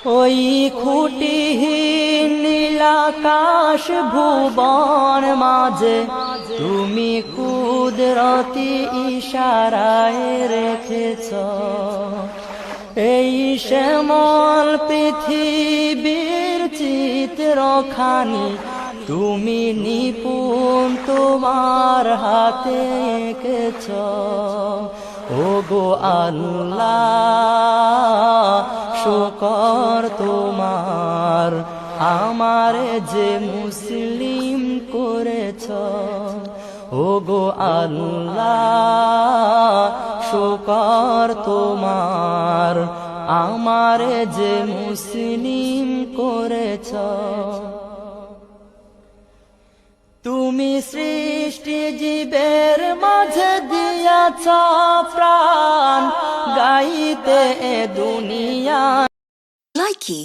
ওই খুঁটিহীন নীলাকাশ ভুবন মাঝে তুমি কুদরতি ইশারায় রেখেছ এই শ্যামল পৃথিবীর চিত্রখানি তুমি নিপুণ তোমার হাতে এঁকেছ ওগো আল্লাহ শুকর তোমার আমারে যে মুসলিম করেছ ওগো আল্লাহ শুকর তোমার আমারে যে মুসলিম করেছ তুমি সৃষ্টি জীবের মাঝে দিয়াছ প্রাণ গাইতে এ দুনিয়া Likey